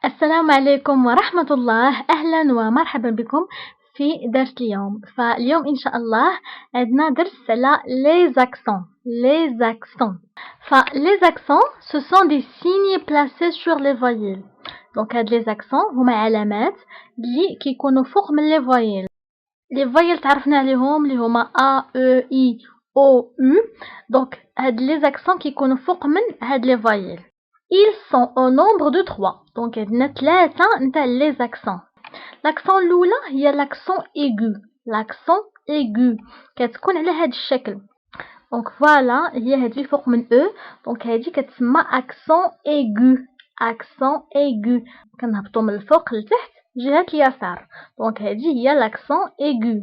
السلام عليكم ورحمة الله. أهلا ومرحبا بكم في درس اليوم. فاليوم إن شاء الله عندنا درس على les accents. Les accents ce sont des signes placés sur les voyelles. Donc هاد les accents هما علامات اللي كيكونوا فوق من les voyelles. Les voyelles تعرفنا عليهم اللي هما A, E, I, O, U. Donc هاد les accents كيكونوا فوق من هاد les voyelles. Ils sont au nombre de 3. Donc عندنا 3 نتاع les accents. L'accent الأولى هي l'accent aigu. L'accent aigu كتكون على هاد الشكل. Donc voilà هي هادي فوق من E. Donc هادي كتسمى accent aigu. Accent aigu. كنهبطو من الفوق لتحت جهة اليسار. Donc هادي هي l'accent aigu.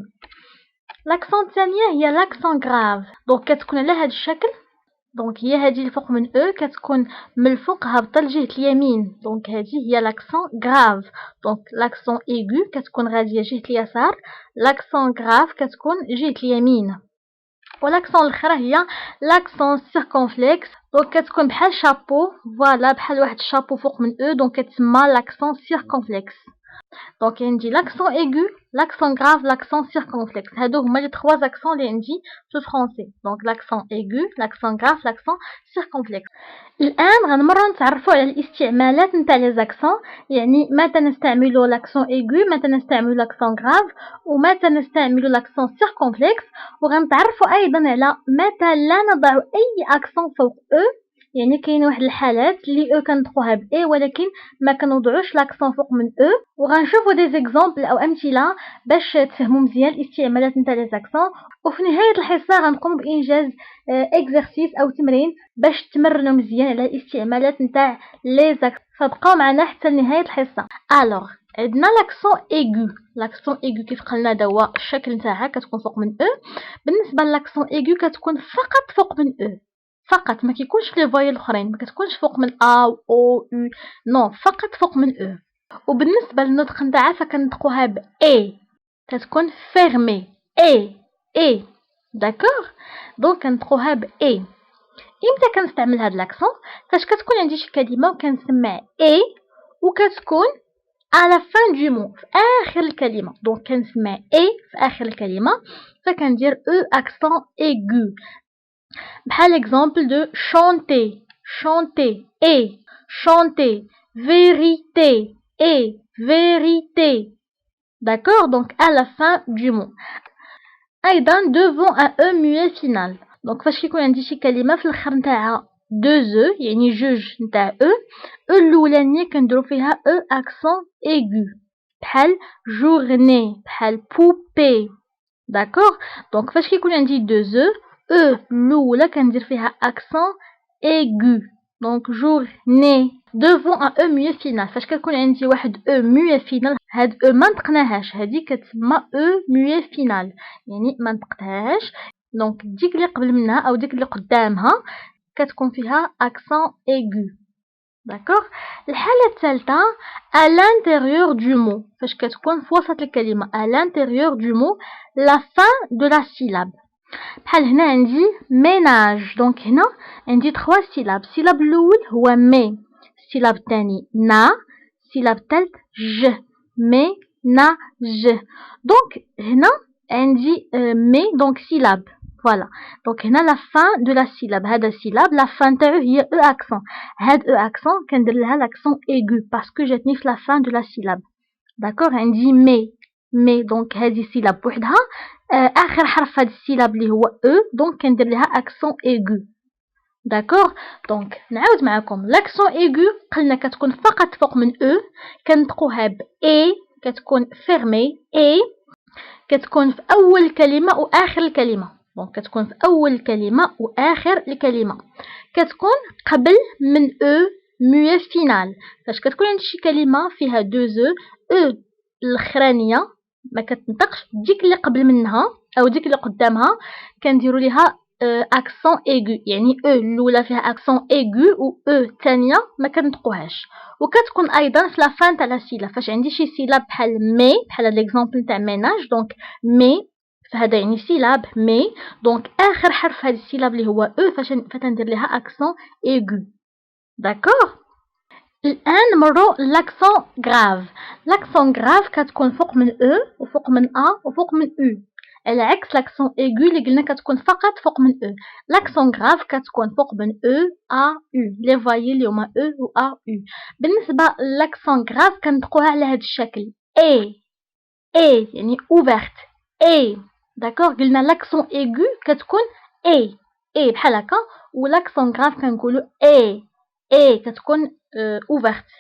L'accent الثانية هي l'accent grave. Donc كتكون على هاد الشكل. دونك هي هذه اللي فوق من او كتكون من الفوق هابطه لجهه اليمين. دونك هذه هي لاكسون غراف. دونك لاكسون ايغو كتكون غاديه جهه اليسار، لاكسون غراف كتكون جهه اليمين. ولاكسون الاخرى هي لاكسون سيركونفلكس. دونك كتكون بحال شابو، فوالا بحال واحد الشابو فوق من او، دونك كتسمى لاكسون سيركونفلكس. دونك عندي لاكسون ايغو، لاكسون غراف، لاكسون سيركونفلكس. هادو هما لي 3 اكسون اللي عندي في الفرونسي. دونك لاكسون ايغو، لاكسون غراف، لاكسون سيركونفلكس. الان غنمروا نتعرفوا على الاستعمالات نتاع لي زاكسون، يعني متى نستعملوا لاكسون ايغو، متى نستعملوا لاكسون غراف، ومتى نستعملوا لاكسون سيركونفلكس. وغنتعرفوا ايضا على متى لا نضع اي اكسون فوق او، يعني كاين واحد الحالات اللي او كنطقوها ب اي ولكن ما كنوضعوش لاكسون فوق من او. وغنشوفوا دي زيكزامبل او امثله باش تفهموا مزيان الاستعمالات نتاع لي زاكسون. وفي نهايه الحصه غنقوم بانجاز اكزرسيس او تمرين باش تمرنوا مزيان على الاستعمالات نتاع لي زاكسون. فبقاو معنا حتى لنهايه الحصه. الوغ عندنا لاكسون ايغو. لاكسون ايغو كيف قلنا دا هو الشكل نتاعها كتكون فوق من او. بالنسبه للاكسون ايغو كتكون فقط فوق من او، فقط، ما كيكونش في لي فويل الاخرين، ما كتكونش فوق من ا و او يو، نو، فقط فوق من او. وبالنسبه للنطق نتاعها فكنطقوها ب اي، كتكون فيرمي اي داكوغ. دونك كنطقوها ب اي. امتى كنستعمل هاد لاكسون؟ فاش كتكون عندي شي كلمه وكنسمع اي وكتكون على فان دو مو، في اخر الكلمه. دونك كنسمع اي في اخر الكلمه فكندير او اكسون ايغو. بحال exemple de chanter, chanter et chanter, vérité et vérité. D'accord? Donc à la fin du mot. أيضا devant un E muet final. Donc فاش كيكون عندي شي كلمة في الآخر نتاعها deux E يعني جوج نتاع E، E الأولانية كنديرو فيها E accent aigu بحال journée، بحال poupée. D'accord? Donc فاش كيكون عندي deux E الأولى كندير فيها accent aigu. Donc journée devant un E muet final. فاش كتكون عندي واحد E muet final، هاد E ما نطقناهاش، هادي كتسمى E muet final، يعني ما نطقتهاش. دونك ديك اللي قبل منها او ديك اللي قدامها كتكون فيها accent aigu. داكوغ. الحالة الثالثة à l'intérieur du mot. فاش كتكون في وسط الكلمة à l'intérieur du mot la fin de la syllabe. بحال هنا عندي ménage. دونك هنا عندي 3 سيلاب. السيلاب الاول هو مي، السيلاب الثاني نا، السيلاب الثالث ج، ménage. دونك هنا عندي مي دونك سيلاب، فوالا. دونك هنا لا فان دو لا سيلاب، هذا السيلاب لا فان تاعو هي او اكسون. هاد او اكسون كندير لها لاكسون ايغو باسكو جاتني في لا فان دو لا سيلاب. داكوغ. عندي مي دونك هذه سيلاب بوحدها، اخر حرف هاد السيلاب اللي هو او، دونك كندير لها اكسون ايغو. داكوغ. دونك نعاود معكم لاكسون ايغو قلنا كتكون فقط فوق من او، كنطقوها ب اي، كتكون فيرمي اي، كتكون في اول الكلمه واخر الكلمه. دونك كتكون في اول الكلمه واخر الكلمه، كتكون قبل من او موي فينال. فاش كتكون عندي شي كلمه فيها دو او الاخرانيه ما كتنطقش، ديك اللي قبل منها او ديك اللي قدامها كنديروا ليها اكسون ايغو، يعني او الاولى فيها اكسون ايغو و او الثانيه ما كنطقوهاش. وكتكون ايضا في لا فان تاع لا سيلاب. فاش عندي شي سيلاب بحال مي، بحال هاد ليكزامبل تاع ميناج، دونك مي فهذا يعني سيلاب مي، دونك اخر حرف هاد السيلاب اللي هو او فتندير لها اكسون ايغو. داكوغ. الآن نمرو l'accent grave. l'accent grave كتكون فوق من او وفوق من ا وفوق من او، على عكس l'accent aigu اللي قلنا كتكون فقط فوق من او. l'accent grave كتكون فوق من او ا او، لي فوايل اللي هما او و ا او. بالنسبة l'accent grave كنطقوها على هذا الشكل اي يعني ouverte اي. داكوغ قلنا l'accent aigu كتكون اي بحال هكا، و l'accent grave كنقولو اي كتكون ouverte.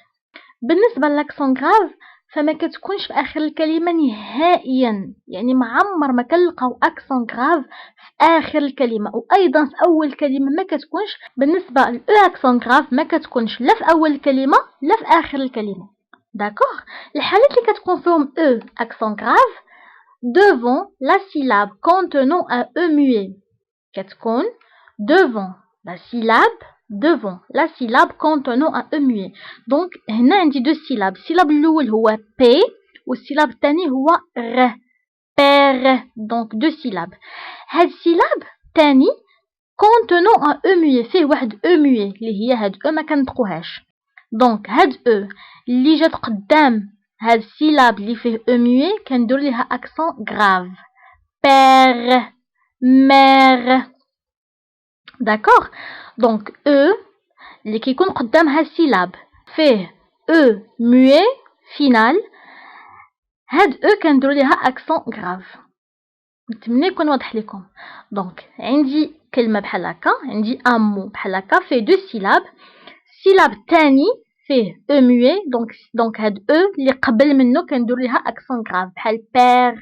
بالنسبة للاكسون غراف فما كتكونش في آخر الكلمة نهائيا، يعني معمر ما كنلقاو اكسون غراف في آخر الكلمة، وأيضا في أول كلمة ما كتكونش. بالنسبة للأو اكسون غراف ما كتكونش لا في أول الكلمة لا في آخر الكلمة. داكوغ. الحالات اللي كتكون فيهم أو اكسون غراف devant la syllabe contenant un E muet، كتكون devant la syllabe contenant un E muet. donc هنا عندي دو سيلاب، السيلاب الأول هو P والسيلاب الثاني هو R، père. donc دو سيلاب. هاد السيلاب الثاني contenant un E muet، فيه واحد E muet اللي هي هاد E ما كنطقوهاش. donc هاد E اللي جات قدام هاد السيلاب اللي فيه E muet كندير ليها accent grave، père mère. d'accord. donc E اللي كيكون قدامها السيلاب فيه E muet final، هاد E كنديرو ليها accent grave. نتمنى يكون واضح لكم. دونك عندي كلمة بحال هكا، عندي ان مو بحال هكا فيه دو سيلاب، السيلاب الثاني فيه E muet، دونك هاد E اللي قبل منه كندير ليها accent grave بحال père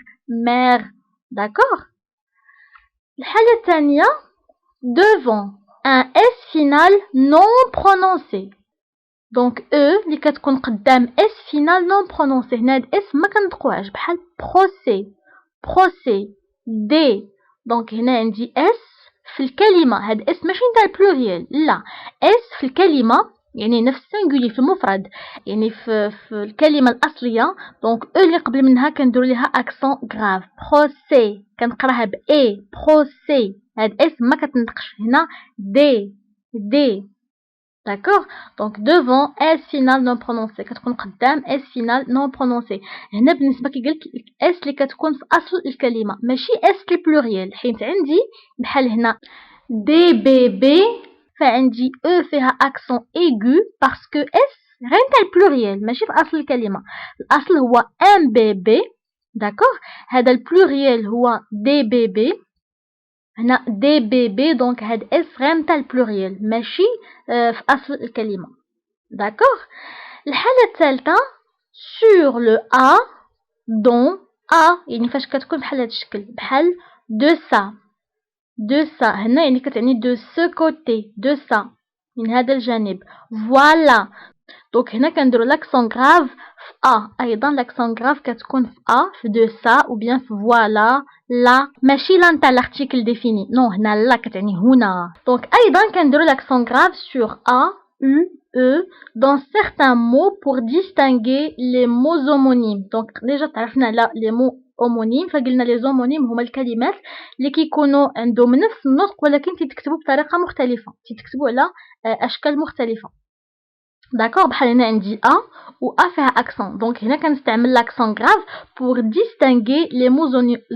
mère. d'accord. الحالة الثانية devant un S final non prononcé. donc E اللي كتكون قدام S final non prononcé، هنا هاد S ما كنطقوهاش بحال procès D. donc هنا عندي S في الكلمة، هاد S ماشي نتاع البلوريال، لا S في الكلمة يعني نفس singulier في المفرد، يعني في الكلمة الأصلية. donc E اللي قبل منها كنديرو ليها accent grave، procès كنقراها ب A procès، هاد S ما كتنطقش هنا D. d'accord. donc devant S final non prononcé كتكون قدام S final non prononcé. هنا بالنسبة كيقولك S اللي كتكون في أصل الكلمة ماشي S لي بلوريال، حيت عندي بحال هنا DBB فعندي E فيها accent aigu باسكو S غير نتاع البلوريال ماشي في أصل الكلمة، الأصل هو MBB. d'accord. هذا البلوريال هو DBB، هنا دي بي بي. دونك هاد اس غير نتاع البلوريال ماشي في اصل الكلمه. داكوغ. الحاله الثالثه سور لو ا دون ا، يعني فاش كتكون بحال هاد الشكل بحال دو سا هنا يعني كتعني دو سو كوتي، دو سا من هذا الجانب، فوالا. دونك هنا كنديرو لاكسون غراف في ا، ايضا لاكسون غراف كتكون في ا في دو سا او بيان في فوالا لا، ماشي لا نتاع لارتيكل ديفيني، نو هنا لا كتعني هنا. دونك ايضا كنديرو لاكسون غراف سور ا او او dans certains mots pour distinguer les mots homonymes. دونك ديجا تعرفنا على لي مو homonyme، فقلنا لي زومونيم هما الكلمات اللي كيكونوا عندهم نفس النطق ولكن كيتكتبوا بطريقه مختلفه، كيتكتبوا على اشكال مختلفه. داكوغ. بحال هنا عندي ا و ا فيها اكسون، دونك هنا كنستعمل لاكسون غراف بور ديستانغي لي مو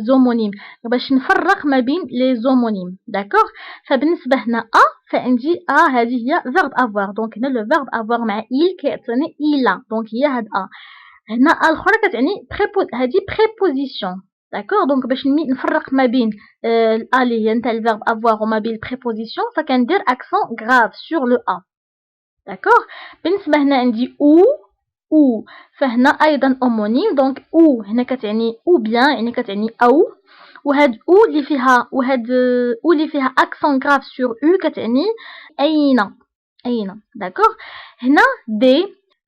زومونيم، باش نفرق ما بين لي زومونيم. داكوغ. فبالنسبه هنا ا فعندي ا هذه هي فيرب افوار، دونك هنا لو فيرب افوار مع il كيعطيني إلا، دونك هي هاد ا. هنا ا الاخرى كتعني هذه بريبوزيسيون. داكوغ. دونك باش نفرق ما بين ا اللي هي نتاع الفيرب افوار وما بين البريبوزيسيون فكندير اكسون غراف سور لو ا. داكوغ. بالنسبه هنا عندي او فهنا ايضا اومونيم، دونك او هنا كتعني او بيان يعني كتعني او، وهاد او اللي فيها او اللي فيها اكسون غراف سور او كتعني اين. داكوغ. هنا دي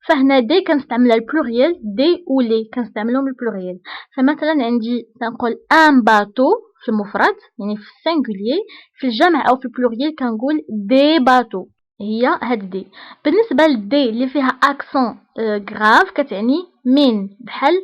فهنا دي كنستعملها البلوريال، دي و لي كنستعملهم البلوريال. فمثلا عندي كنقول ان باتو في المفرد يعني في السينغولير، في الجمع او في البلوريال كنقول دي باتو، هي هاد دي. بالنسبه للدي اللي فيها اكسون غراف كتعني من بحال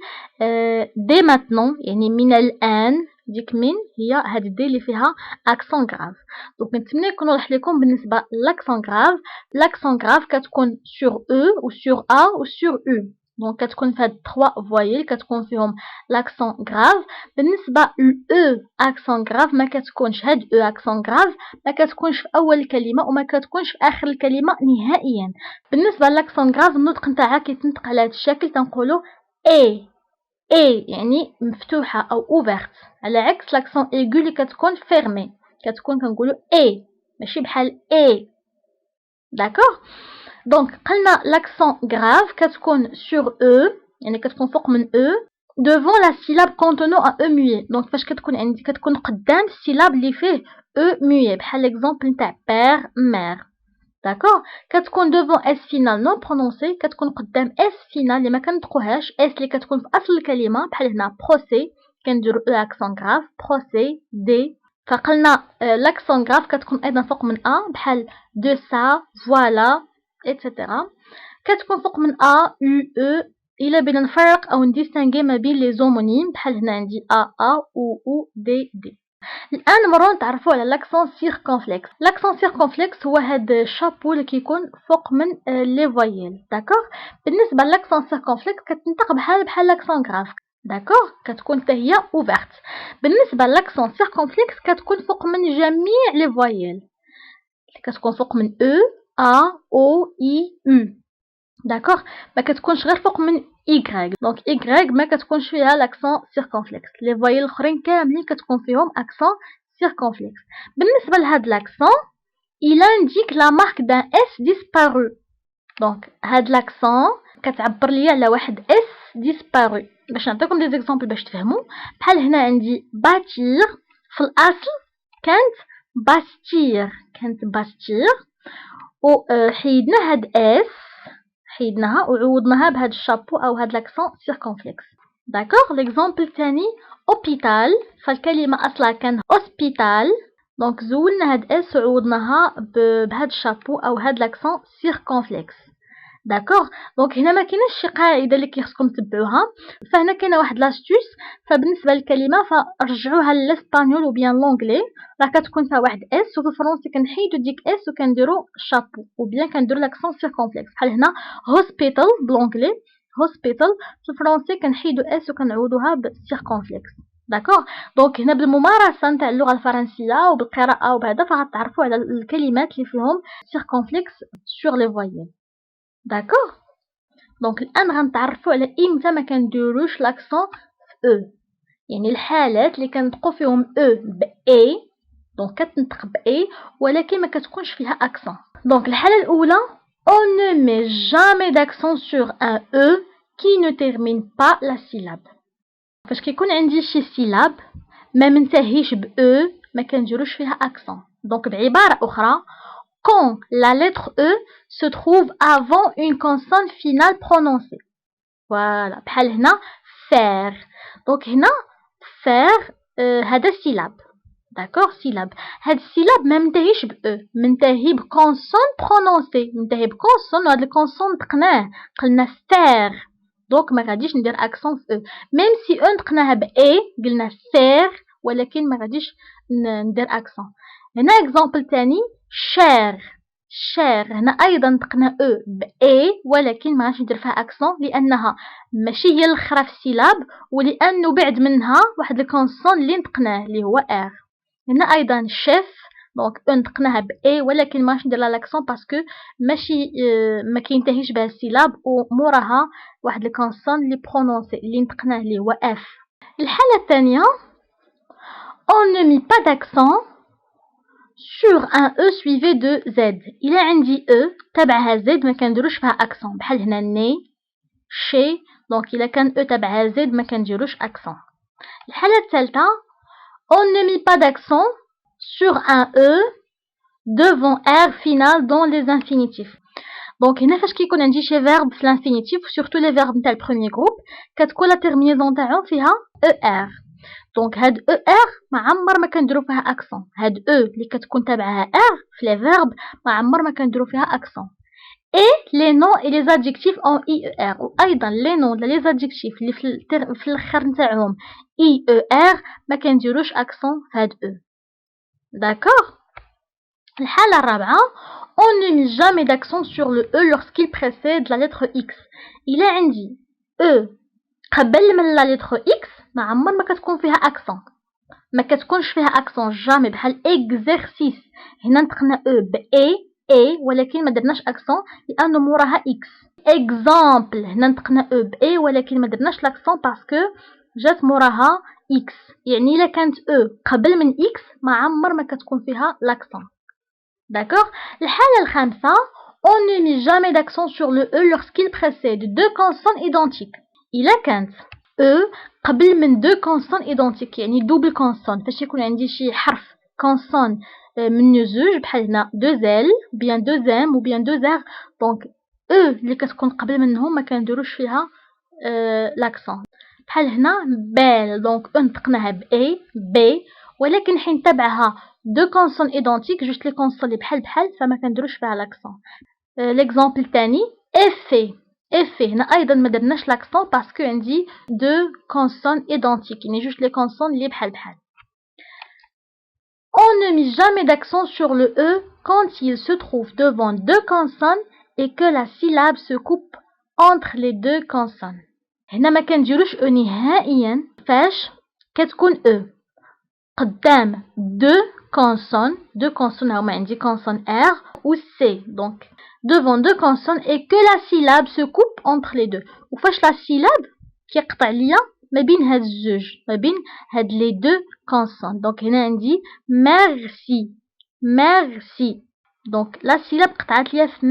دي ماتنون يعني من الآن ديك من هي هاد دي اللي فيها اكسون غراف. دونك نتمنى يكون واضح لكم بالنسبه لاكسون غراف. لاكسون غراف كتكون سور او و سور ا و سور او. دونك كتكون في هاد 3 فوايل كتكون فيهم لاكسون غراف. بالنسبه ل اكسون غراف ما كتكونش هاد اكسون غراف ما كتكونش في اول الكلمه وما كتكونش في اخر الكلمه نهائيا. بالنسبه لاكسون غراف النطق نتاعها كيتنطق على هاد الشكل تنقولوا اي يعني مفتوحه او اوفرت، على عكس لاكسون ايغو اللي كتكون فيرمي كتكون كنقولوا اي ماشي بحال اي. داكوغ. دونك قلنا لاكسون غراف كتكون سور او يعني كتكون فوق من او devant la syllabe contenant un e muet. دونك فاش كتكون عندي كتكون قدام السيلاب اللي فيه او muet بحال ليكزامبل نتاع بير مير. داكوغ. كتكون devant اس فينال نون برونونسي كتكون قدام اس فينال اللي ما كنطقوهاش اس اللي كتكون في اصل الكلمه بحال هنا بروسي كنديرو او اكسون غراف بروسي دي. فقلنا لاكسون غراف كتكون ايضا فوق من ا بحال دو سا فوالا ايتترا. كتكون فوق من ا او او الا بغينا نفرق او نديستانغي ما بين لي زومونيم بحال هنا عندي ا او دي دي. الان نمرو نتعرفوا على لاكسون سيركونفلكس. لاكسون سيركونفلكس هو هاد الشابو اللي كيكون فوق من لي فويل. داكوغ. بالنسبه لاكسون سيركونفلكس كتنطق بحال لاكسون غراف. داكوغ. كتكون حتى هي اوفرت. بالنسبه لاكسون سيركونفلكس كتكون فوق من جميع لي فويل كتكون فوق من او ا او اي او. داكوغ. ما كتكونش غير فوق من Y. دونك Y ما كتكونش فيها لاكسون سيركونفلكس. لي فويل الاخرين كاملين كتكون فيهم اكسون سيركونفلكس. بالنسبه لهاد لاكسون il indique la marque d'un S disparu. دونك هاد لاكسون كتعبر ليا على واحد اس ديسبارو. باش نعطيكم دي زيكزامبل باش تفهموا بحال هنا عندي باتير في الاصل كانت باستير و حيدنا هاد اس حيدناها وعوضناها بهاد الشابو او هاد لاكسون سيركونفلكس. داكوغ. ليكزامبل الثاني اوبيتال فالكلمه اصلها كان هوسبيتال دونك زولنا هاد اس وعوضناها بهاد الشابو او هاد لاكسون سيركونفلكس. داكوغ. دونك هنا ما كايناش شي قاعده اللي خصكم تتبعوها. فهنا كاينه واحد لاستوس. فبالنسبه للكلمه فرجعوها للاسبانيول و بيان لونغلي راه كتكون فيها واحد اس وفي الفرنسي كنحيدو ديك اس وكنديرو شابو و بيان كنديرو لاكسون سيركونفلكس بحال هنا هوسبيتال بلونغلي هوسبيتال في الفرنسي كنحيدو اس وكنعوضوها بسيركونفلكس. داكوغ. دونك هنا بالممارسه نتاع اللغه الفرنسيه وبالقراءه وبهذا فغتعرفوا على الكلمات اللي فيهم سيركونفلكس سور لي فويل. داكوغ. دونك الان غنتعرفوا على امتى ما كنديروش لاكسون في او يعني الحالات اللي كنطقوا فيهم او ب اي دونك كتنطق ب اي ولكن ما كتكونش فيها اكسون. دونك الحاله الاولى on ne met jamais d'accent sur un e qui ne termine pas la syllabe. فاش كيكون عندي شي سيلاب ما منتهيش ب او ما كنديروش فيها اكسون. دونك بعباره اخرى quand la lettre E se trouve avant une consonne finale prononcée. Voilà. بحال هنا faire. دونك هنا faire هذا سيلاب. داكوغ. سيلاب. هاد السيلاب ما منتهيش ب او منتهي بكونسون برونونسي منتهي بكونسون وهاد الكونسون نطقناه قلنا faire. دونك ما غاديش ندير اكسون في او ميم سي او نطقناها ب اي قلنا faire ولكن ما غاديش ندير اكسون. هنا اكزامبل ثاني شير هنا ايضا نطقنا او ب اي ولكن ما غاديش ندير فيها اكسون لانها ماشي هي الاخرى في السيلاب ولانه بعد منها واحد الكونسون اللي نطقناه اللي هو ار. هنا ايضا شيف دونك او نطقناها ب اي ولكن ما غاديش ندير لها لاكسون باسكو ماشي ما كينتهيش بها السيلاب وموراها واحد الكونسون اللي برونونسي اللي نطقناه اللي هو اف. الحاله الثانيه on ne met pas d'accent sur un E suivi de Z. إلا عندي E تبعها Z ما كنديروش فيها أكسون بحال هنا ني شي دونك إلا كان E تبعها Z ما كنديروش أكسون. الحالة الثالثة on ne met pas d'accent sur un E devant R final dans les infinitifs. دونك هنا فاش كيكون عندي شي فيرب في الانفينيتيف سورتو لي فيرب نتاع البروميي جروب كتكون لا تيرمينيزون تاعهم فيها ER. دونك هاد او ار ما عمر ما كنديرو فيها اكسون. هاد او اللي كتكون تابعها ار في لي فيرب ما عمر ما كنديرو فيها اكسون. et les noms et les adjectifs en IER وأيضا les noms les adjectifs اللي في الآخر نتاعهم IER ما كنديروش accent في هاد E. D'accord. الحالة الرابعة on ne met jamais d'accent sur le E lorsqu'il précède la lettre X. إلا عندي E قبل من la lettre X ما عمر ما كتكون فيها accent ما كتكونش فيها accent jamais بحال exercice هنا نطقنا E ب A ولكن ما درناش accent لأنه موراها X. exemple هنا نطقنا E ب A ولكن ما درناش l'accent باسكو جات موراها X يعني إلا كانت E قبل من X ما عمر ما كتكون فيها l'accent. D'accord. الحالة الخامسة on ne met jamais d'accent sur le E lorsqu'il précède deux consonnes identiques. إلا كانت E قبل من deux consonnes identiques يعني double consonne فاش يكون عندي شي حرف consonne من زوج بحال هنا deux L ou bien deux M ou bien deux R donc E اللي كتكون قبل منهم ما كنديروش فيها l'accent بحال هنا belle donc نطقناها ب A B ولكن حين تبعها deux consonnes identiques juste les consonnes اللي بحال فما كنديروش فيها l'accent. l'exemple الثاني effet هنا ايضا ما درناش l'accent باسكو عندي deux consonnes identiques يعني juste les consonnes اللي بحال on ne met jamais d'accent sur le E quand il se trouve devant deux consonnes et que la syllabe se coupe entre les deux consonnes. هنا ما كنديروش E نهائيا فاش كتكون E قدام deux consonnes هما عندي consonne R ou C donc devant deux consonnes et que la syllabe se coupe entre les deux وفاش la syllabe كيقطع ليا ما بين هاد الزوج ما بين هاد les deux consonnes donc هنا عندي merci donc la syllabe قطعت ليا في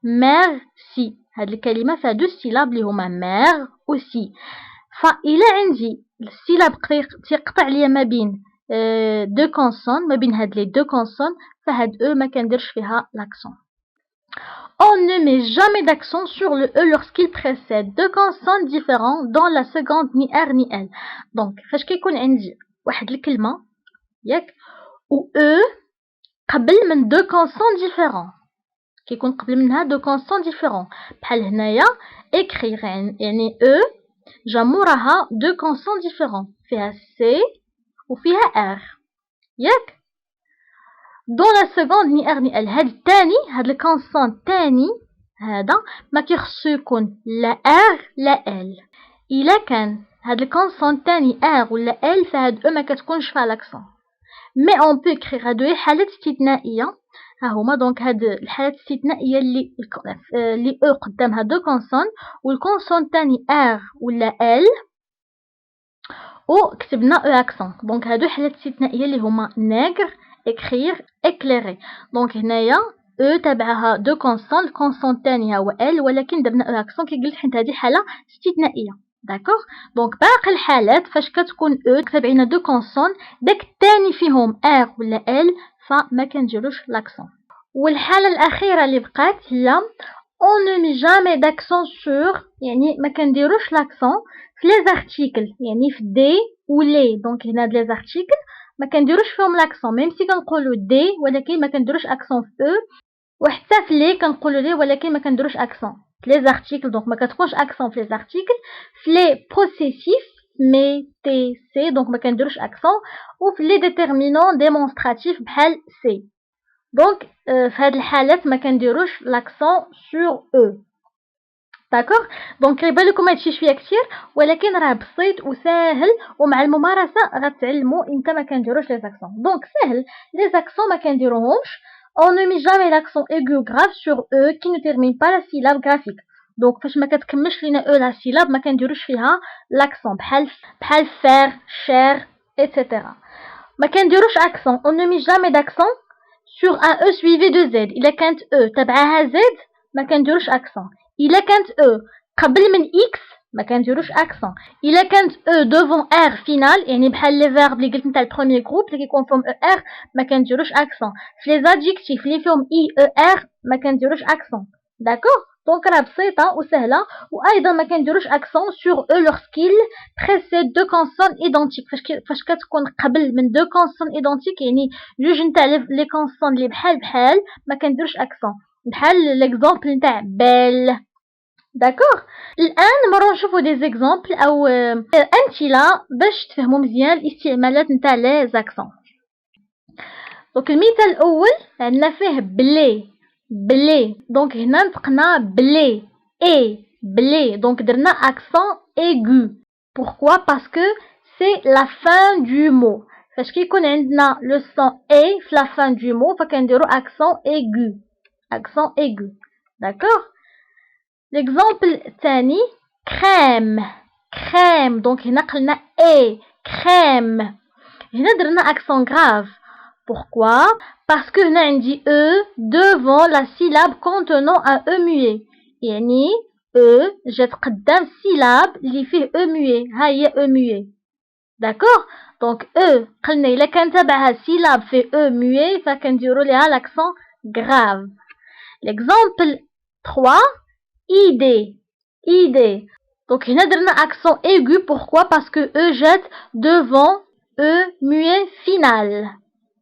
merci هاد الكلمة فيها دو syllabes اللي هما mère و si فإلا عندي السيلاب تيقطع ليا ما بين deux consonnes ما بين هاد les deux consonnes فهاد E ما كنديرش فيها l'accent. On ne met jamais d'accent sur le E lorsqu'il précède deux consonnes différents dans la seconde ni R ni L. Donc فاش كيكون عندي واحد الكلمة ياك و E قبل من deux consonnes différents كيكون قبل منها deux consonnes différents بحال هنايا écrire يعني E جا موراها deux consonnes différents فيها C وفيها R ياك dans la seconde ni R ni L هاد الثاني هاد الكونسون الثاني هذا ما كيخصو يكون لا R لا L إلا كان هاد الكونسون الثاني R ولا L فهاد E ما كتكونش فيها l'accent mais on peut écrire هادو هي حالات استثنائية ها هما دونك هاد الحالات الاستثنائية اللي E قدامها دو كونسون والكونسون الثاني R ولا L وكتبنا E accent دونك هادو حالات استثنائية اللي هما نيغر écrire éclairer دونك هنايا E تبعها دو كونسون الكونسون الثاني هو L ولكن درنا E accent كي قلت حيت هادي حالة استثنائية داكوغ دونك باقي الحالات فاش كتكون E تابعينا دو كونسون داك الثاني فيهم R ولا L فما كنديروش l'accent. والحالة الأخيرة اللي بقات هي on ne met jamais d'accent sur يعني ما كنديروش l'accent في les articles يعني في des ou les دونك هنا les articles ما كنديروش فيهم l'accent même si كنقولوا des ولكن ما كنديروش accent في eux وحتى في les كنقولوا les ولكن ما كنديروش accent في les articles دونك ما كتكونش accent في les articles في les possessifs mais TC donc ما كنديروش accent وفي les déterminants démonstratifs بحال C donc في هاد الحالات ما كنديروش l'accent sur E داكوغ دونك يبان لكم هادشي شويه كتير ولكن راه بسيط وساهل ومع الممارسه غتعلموا امتى ما كنديروش لي زاكسون دونك ساهل لي زاكسون ما كنديروهمش on ne met jamais l'accent aigu grave sur E qui ne termine pas la syllabe graphique دونك فاش ما كتكملش لينا E لا syllabe ما كنديروش فيها l'accent بحال faire cher etc ما كنديروش accent on ne met jamais d'accent sur un E suivi de Z إلا كانت E تبعها Z ما كنديروش accent إلا كانت E قبل من X ما كنديروش accent إلا كانت E devant R final يعني بحال لي فيرب اللي قلت نتاع البروميير جروب اللي كيكون فيهم ER ما كنديروش accent في لي زادجيكتيف اللي فيهم IER ما كنديروش accent داكوغ دونك راه بسيطه وسهله وايضا ما كنديروش accent sur E lorsqu'il précède deux consonnes identiques فاش كتكون قبل من deux consonnes identiques يعني جوج نتاع لي consonnes اللي بحال ما كنديروش accent بحال l'exemple نتاع belle. داكوغ. الان نمرو نشوفو دي زيكزامبل او امثله باش تفهموا مزيان الاستعمالات نتاع لي زاكسون. دونك المثال الاول عندنا فيه بلي دونك هنا نطقنا بلي بلي دونك درنا accent aigu. Pourquoi? Parce que c'est la fin du mot. فاش كيكون عندنا le son a في la fin du mot فكنديرو accent aigu. D'accord? L'exemple الثاني crème donc هنا قلنا a crème. هنا درنا accent grave. Pourquoi? Parce que هنا عندي e devant la syllabe contenant un e muet. يعني e جات قدام syllabe اللي فيه e muet. ها هي e muet. D'accord? Donc e قلنا إلا كان تبعها syllabe فيه e muet فكنديرو ليها l'accent grave. L'exemple 3 idée. Donc هنا درنا accent aigu. Pourquoi? Parce que e jette devant e muet final.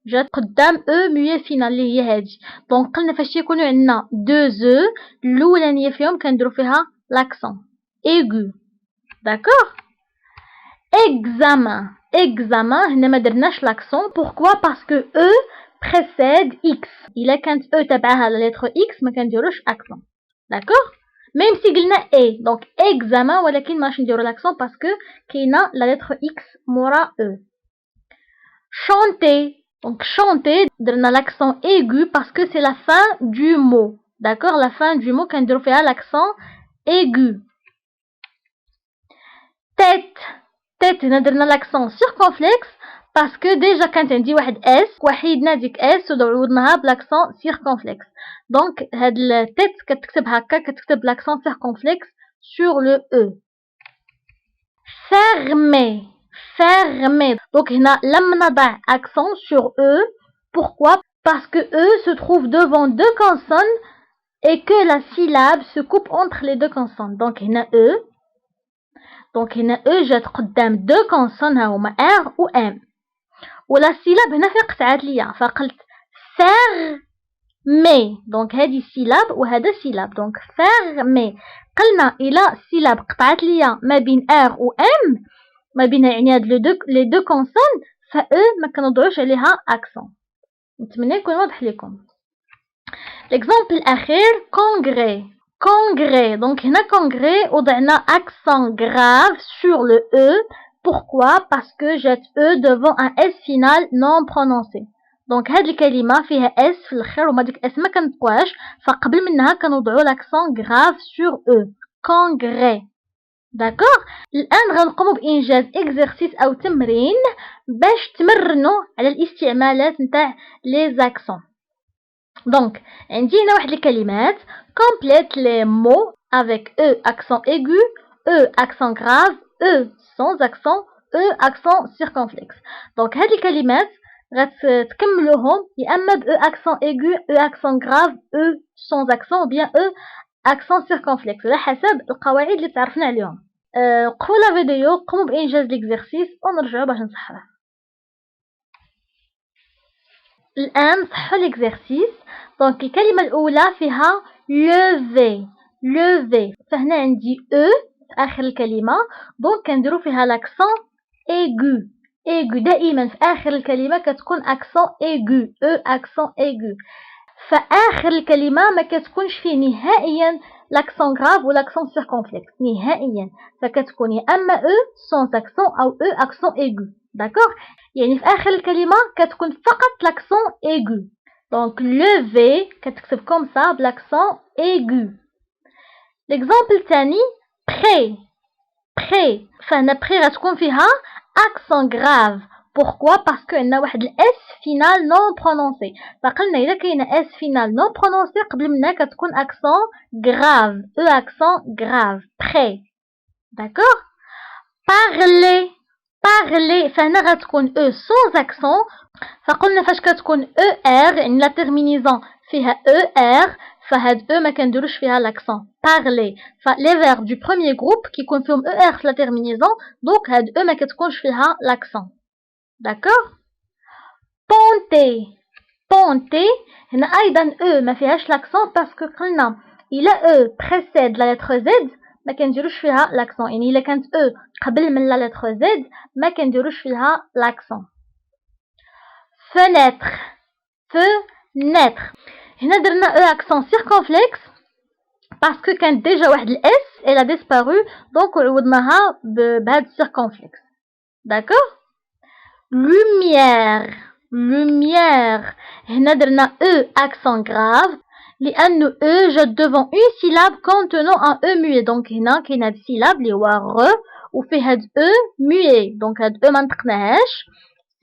جات قدام e muet final اللي هي هادي. دونك قلنا فاش يكونوا عندنا deux e الاولانيه فيهم كنديرو فيها l'accent aigu. D'accord? examen هنا ما درناش l'accent. Pourquoi? Parce que e précède x. الا كانت e تبعها la lettre x ما كنديروش accent. D'accord? Même si قلنا a donc examen ولكن ماش نديرو l'accent parce que كاينه la lettre x مورا e. Donc chanter درنا l'accent aigu parce que c'est la fin du mot. D'accord? La fin du mot كنديرو فيها l'accent aigu. tête هنا درنا l'accent circonflexe parce que déjà كانت عندي واحد s وحيدنا ديك s وعوضناها بالاكسون circonflexe. Donc هاد التيت كتكتب هكا كتكتب l'accent circonflexe sur le e. fermé. Donc هنا لم نضع accent sur e. Pourquoi? Parce que e se trouve devant deux consonnes et que la syllabe se coupe entre les deux consonnes. Donc هنا e جات قدام deux consonnes هما r و m. ولا syllabe هنا فين قطعات ليا فقلت fermé. Donc هذه syllabe وهذا syllabe. Donc fermé. قلنا إلا syllabe قطعات ليا ما بين r و m ما بين يعني هاد لي دو كونسون فا ما كنوضعوش عليها accent. نتمنى يكون واضح لكم. l'exemple الأخير congrès. Donc هنا congrès وضعنا accent grave sur le e. Pourquoi? Parce que جات e devant un s final non prononcé. Donc هاد الكلمة فيها s في الأخير وما ديك s ما كنطقوهاش فقبل منها كنوضعو l'accent grave sur e. congrès. داكوغ. الان غنقوموا بانجاز اكزرسيس او تمرين باش تمرنوا على الاستعمالات نتاع لي زاكسون. دونك عندي هنا واحد الكلمات complète les mots avec e accent aigu, e accent grave, e sans accent, e accent circonflexe. دونك هاد الكلمات غتكملوهم يا اما ب e accent aigu, e accent grave, e sans accent ou bien e accent circonflexe على حسب القواعد اللي تعرفنا عليهم. وقفوا لا فيديو قوموا بانجاز ليكزرسيس ونرجعوا باش نصحوه. الان صحوا ليكزرسيس. دونك الكلمه الاولى فيها lever فهنا عندي e في اخر الكلمه دونك كنديروا فيها l'accent aigu. دائما في اخر الكلمه كتكون accent aigu e accent aigu. فآخر الكلمة ما كتكونش فيه نهائيا l'accent grave و l'accent circonflexe نهائيا فكتكون يا اما e sans accent او e accent aigu. داكوغ. يعني في آخر الكلمة كتكون فقط l'accent aigu. دونك lever كتكتب كوم سا بالاكسون aigu. l'exemple الثاني prêt فهنا prêt غتكون فيها accent grave. Pourquoi? Parce que عندنا واحد s final non prononcé. فقلنا إلا كاينة s final non prononcé قبل منها كتكون accent grave e accent grave. prêt. D'accord? parler فهنا غتكون e sans accent. فقلنا فاش كتكون er يعني لا terminaison فيها er فهاد e ما كنديروش فيها l'accent. parler فلي verbes du premier groupe كيكون فيهم er في لا terminaison دونك هاد e ما كتكونش فيها l'accent. D'accord? ponté هنا أيضا E ما فيهاش l'accent parce que قلنا إلا E précède la lettre Z ما كنديروش فيها l'accent يعني إلا كانت E قبل من la lettre Z ما كنديروش فيها l'accent. fenêtre fenêtre هنا درنا E accent circonflexe parce que كانت déjà واحد ال S elle a disparu donc عوضناها بهاد circonflexe. d'accord. lumière lumière هنا درنا E accent grave لأنه E جات devant une syllabe contenant un E muet donc هنا كاين هاد syllabe اللي هو غ وفيه هاد E muet donc هاد E ما نطقناهاش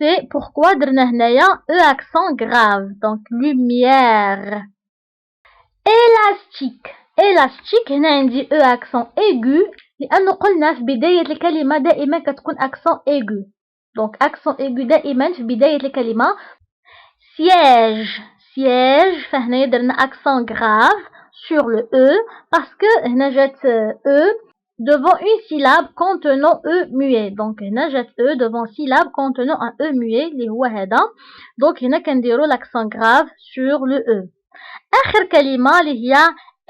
c'est pourquoi درنا هنايا E accent grave donc lumière. élastique élastique هنا عندي E accent aigu لأنه قلنا في بداية الكلمة دائما كتكون accent aigu donc accent aigu دائما في بداية الكلمة. siège siège فهنا درنا accent grave sur le E parce que هنا جات E devant une syllabe contenant E muet donc هنا جات E devant syllabe contenant un E muet اللي هو هذا donc هنا كنديرو l'accent grave sur le E. آخر كلمة اللي هي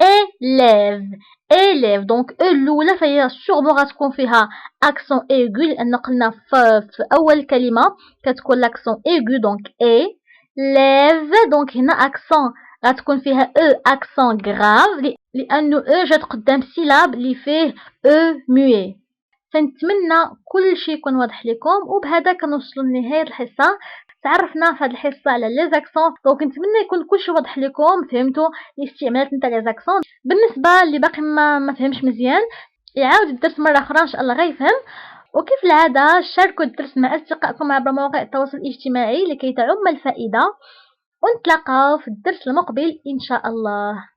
élève élève donc E الأولى فهي sûrement غتكون فيها accent aigu لأن قلنا في أول كلمة كتكون l'accent aigu donc élève donc هنا accent غتكون فيها E accent grave لأنه E جات قدام syllabe اللي فيه E muet. فنتمنى كل شيء يكون واضح لكم وبهذا كنوصلوا لنهاية الحصة. تعرفنا في هذه الحصة على لي زاكسون دونك نتمنى يكون كلشي واضح لكم فهمتوا الاستعمالات نتاع لي زاكسون. بالنسبة اللي باقي ما فهمش مزيان يعاود الدرس مرة أخرى إن شاء الله غيفهم. وكيف العادة شاركوا الدرس مع أصدقائكم عبر مواقع التواصل الاجتماعي لكي تعم الفائدة ونتلاقاو في الدرس المقبل إن شاء الله.